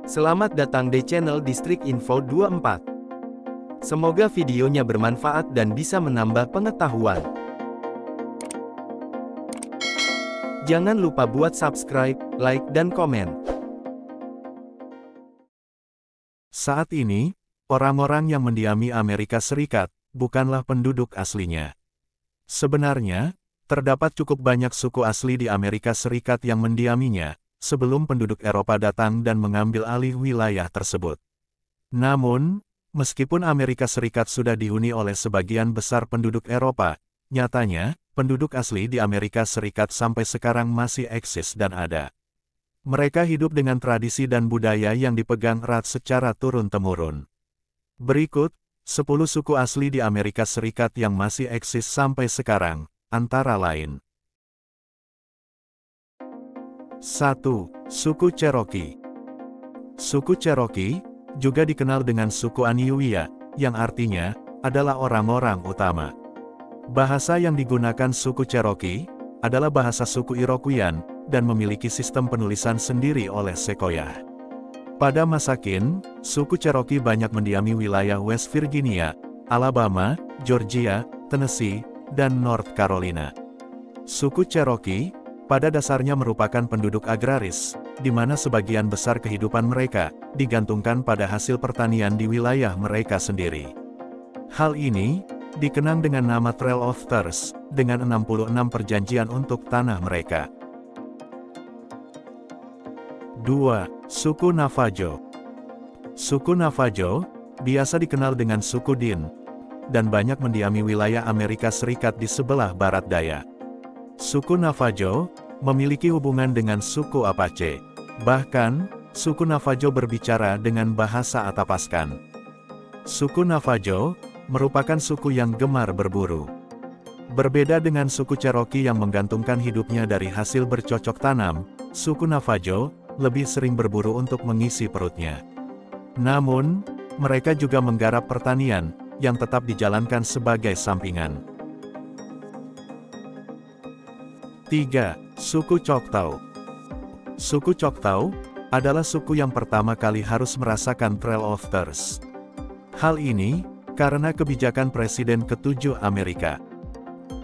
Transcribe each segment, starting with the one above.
Selamat datang di channel Distrik Info 24. Semoga videonya bermanfaat dan bisa menambah pengetahuan. Jangan lupa buat subscribe, like, dan komen. Saat ini, orang-orang yang mendiami Amerika Serikat bukanlah penduduk aslinya. Sebenarnya, terdapat cukup banyak suku asli di Amerika Serikat yang mendiaminya, sebelum penduduk Eropa datang dan mengambil alih wilayah tersebut. Namun, meskipun Amerika Serikat sudah dihuni oleh sebagian besar penduduk Eropa, nyatanya, penduduk asli di Amerika Serikat sampai sekarang masih eksis dan ada. Mereka hidup dengan tradisi dan budaya yang dipegang erat secara turun-temurun. Berikut, 10 suku asli di Amerika Serikat yang masih eksis sampai sekarang, antara lain. 1. Suku Cherokee. Suku Cherokee, juga dikenal dengan suku Aniuia, yang artinya, adalah orang-orang utama. Bahasa yang digunakan suku Cherokee, adalah bahasa suku Iroquoian, dan memiliki sistem penulisan sendiri oleh Sequoyah. Pada masa kini, suku Cherokee banyak mendiami wilayah West Virginia, Alabama, Georgia, Tennessee, dan North Carolina. Suku Cherokee, pada dasarnya merupakan penduduk agraris, di mana sebagian besar kehidupan mereka digantungkan pada hasil pertanian di wilayah mereka sendiri. Hal ini dikenang dengan nama Trail of Tears, dengan 66 perjanjian untuk tanah mereka. 2. Suku Navajo. Suku Navajo biasa dikenal dengan suku Din, dan banyak mendiami wilayah Amerika Serikat di sebelah barat daya. Suku Navajo memiliki hubungan dengan suku Apache. Bahkan, suku Navajo berbicara dengan bahasa Atapaskan. Suku Navajo merupakan suku yang gemar berburu. Berbeda dengan suku Cherokee yang menggantungkan hidupnya dari hasil bercocok tanam, suku Navajo lebih sering berburu untuk mengisi perutnya. Namun, mereka juga menggarap pertanian, yang tetap dijalankan sebagai sampingan. 3. Suku Choctaw. Suku Choctaw adalah suku yang pertama kali harus merasakan Trail of Tears. Hal ini karena kebijakan Presiden ke-7 Amerika.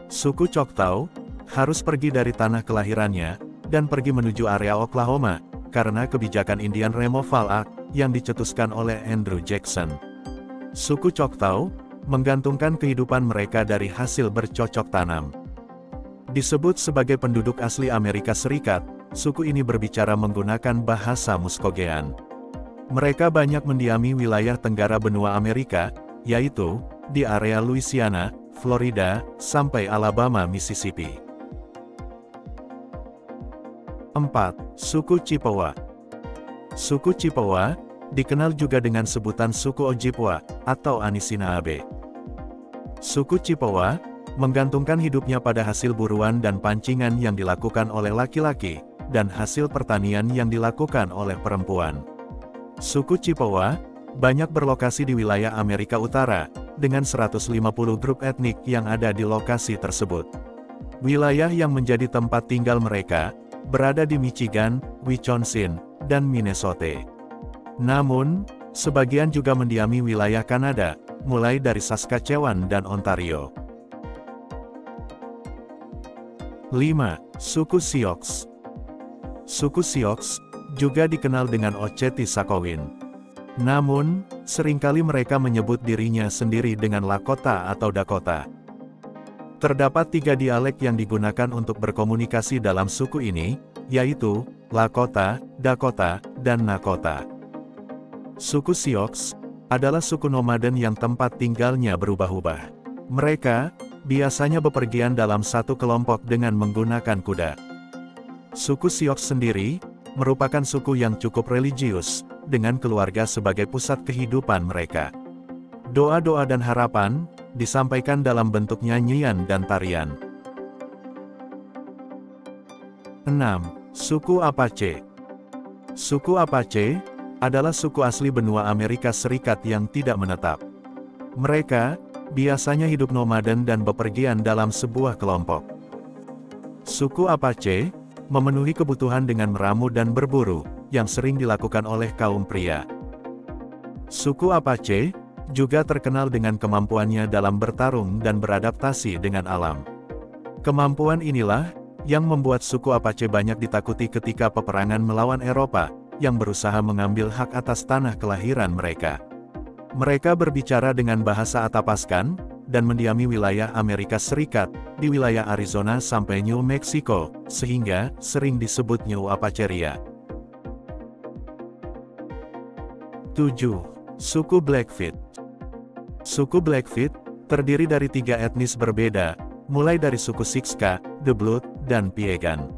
Suku Choctaw harus pergi dari tanah kelahirannya dan pergi menuju area Oklahoma karena kebijakan Indian Removal Act yang dicetuskan oleh Andrew Jackson. Suku Choctaw menggantungkan kehidupan mereka dari hasil bercocok tanam. Disebut sebagai penduduk asli Amerika Serikat, suku ini berbicara menggunakan bahasa Muskogean. Mereka banyak mendiami wilayah tenggara benua Amerika, yaitu di area Louisiana, Florida, sampai Alabama, Mississippi. 4. Suku Chippewa. Suku Chippewa dikenal juga dengan sebutan suku Ojibwa atau Anishinaabe. Suku Chippewa menggantungkan hidupnya pada hasil buruan dan pancingan yang dilakukan oleh laki-laki, dan hasil pertanian yang dilakukan oleh perempuan. Suku Chippewa banyak berlokasi di wilayah Amerika Utara, dengan 150 grup etnik yang ada di lokasi tersebut. Wilayah yang menjadi tempat tinggal mereka berada di Michigan, Wisconsin, dan Minnesota. Namun, sebagian juga mendiami wilayah Kanada, mulai dari Saskatchewan dan Ontario. 5. Suku Sioux. Suku Sioux juga dikenal dengan Oceti Sakowin. Namun, seringkali mereka menyebut dirinya sendiri dengan Lakota atau Dakota. Terdapat 3 dialek yang digunakan untuk berkomunikasi dalam suku ini, yaitu Lakota, Dakota, dan Nakota. Suku Sioux adalah suku nomaden yang tempat tinggalnya berubah-ubah. Mereka biasanya bepergian dalam satu kelompok dengan menggunakan kuda. Suku Sioux sendiri merupakan suku yang cukup religius, dengan keluarga sebagai pusat kehidupan mereka. Doa-doa dan harapan disampaikan dalam bentuk nyanyian dan tarian. 6. Suku Apache. Suku Apache adalah suku asli benua Amerika Serikat yang tidak menetap. Mereka biasanya hidup nomaden dan bepergian dalam sebuah kelompok. Suku Apache memenuhi kebutuhan dengan meramu dan berburu, yang sering dilakukan oleh kaum pria. Suku Apache juga terkenal dengan kemampuannya dalam bertarung dan beradaptasi dengan alam. Kemampuan inilah yang membuat suku Apache banyak ditakuti ketika peperangan melawan Eropa, yang berusaha mengambil hak atas tanah kelahiran mereka. Mereka berbicara dengan bahasa Atapaskan, dan mendiami wilayah Amerika Serikat, di wilayah Arizona sampai New Mexico, sehingga sering disebut New Apacheria. 7. Suku Blackfeet. Suku Blackfeet terdiri dari 3 etnis berbeda, mulai dari suku Siksika, The Blood, dan Piegan.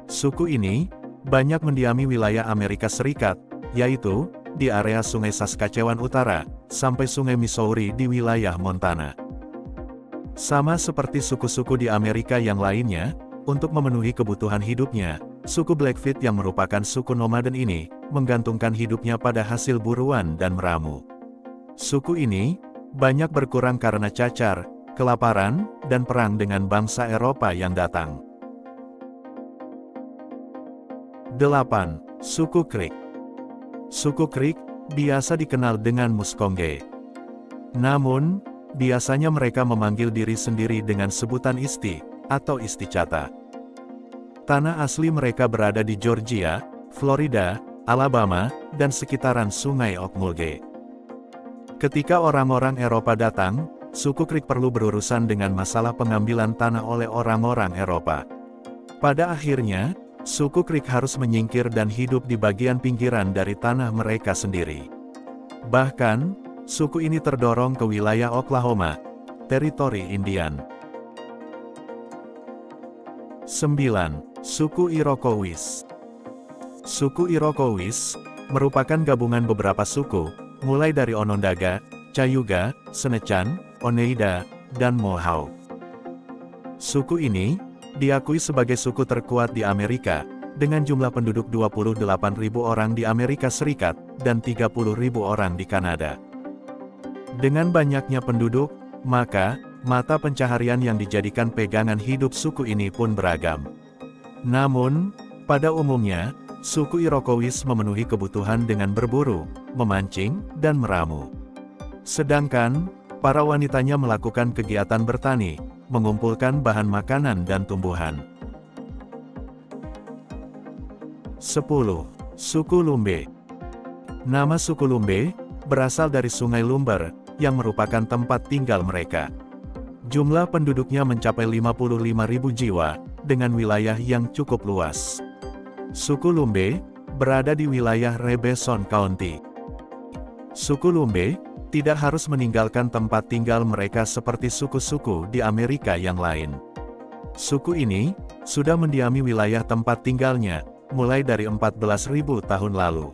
Suku ini banyak mendiami wilayah Amerika Serikat, yaitu di area Sungai Saskatchewan Utara, sampai Sungai Missouri di wilayah Montana. Sama seperti suku-suku di Amerika yang lainnya, untuk memenuhi kebutuhan hidupnya, suku Blackfeet yang merupakan suku nomaden ini, menggantungkan hidupnya pada hasil buruan dan meramu. Suku ini banyak berkurang karena cacar, kelaparan, dan perang dengan bangsa Eropa yang datang. 8. Suku Creek. Suku Creek biasa dikenal dengan Muskonge. Namun, biasanya mereka memanggil diri sendiri dengan sebutan Isti, atau Isticata. Tanah asli mereka berada di Georgia, Florida, Alabama, dan sekitaran Sungai Okmulgee. Ketika orang-orang Eropa datang, suku Creek perlu berurusan dengan masalah pengambilan tanah oleh orang-orang Eropa. Pada akhirnya, suku Creek harus menyingkir dan hidup di bagian pinggiran dari tanah mereka sendiri. Bahkan, suku ini terdorong ke wilayah Oklahoma, teritori Indian. 9. Suku Iroquois. Suku Iroquois merupakan gabungan beberapa suku, mulai dari Onondaga, Cayuga, Senecan, Oneida, dan Mohawk. Suku ini diakui sebagai suku terkuat di Amerika, dengan jumlah penduduk 28.000 orang di Amerika Serikat, dan 30.000 orang di Kanada. Dengan banyaknya penduduk, maka, mata pencaharian yang dijadikan pegangan hidup suku ini pun beragam. Namun, pada umumnya, suku Iroquois memenuhi kebutuhan dengan berburu, memancing, dan meramu. Sedangkan, para wanitanya melakukan kegiatan bertani, mengumpulkan bahan makanan dan tumbuhan. 10. Suku Lumbe. Nama suku Lumbe berasal dari Sungai Lumber, yang merupakan tempat tinggal mereka. Jumlah penduduknya mencapai 55.000 jiwa, dengan wilayah yang cukup luas. Suku Lumbe berada di wilayah Robeson County. Suku Lumbe tidak harus meninggalkan tempat tinggal mereka seperti suku-suku di Amerika yang lain. Suku ini sudah mendiami wilayah tempat tinggalnya, mulai dari 14.000 tahun lalu.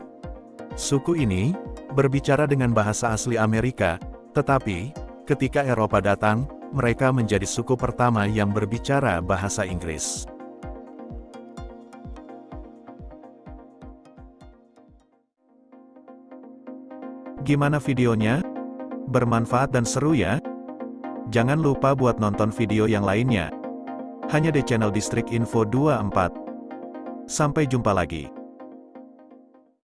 Suku ini berbicara dengan bahasa asli Amerika, tetapi ketika Eropa datang, mereka menjadi suku pertama yang berbicara bahasa Inggris. Gimana videonya? Bermanfaat dan seru ya? Jangan lupa buat nonton video yang lainnya. Hanya di channel Distrik Info 24. Sampai jumpa lagi.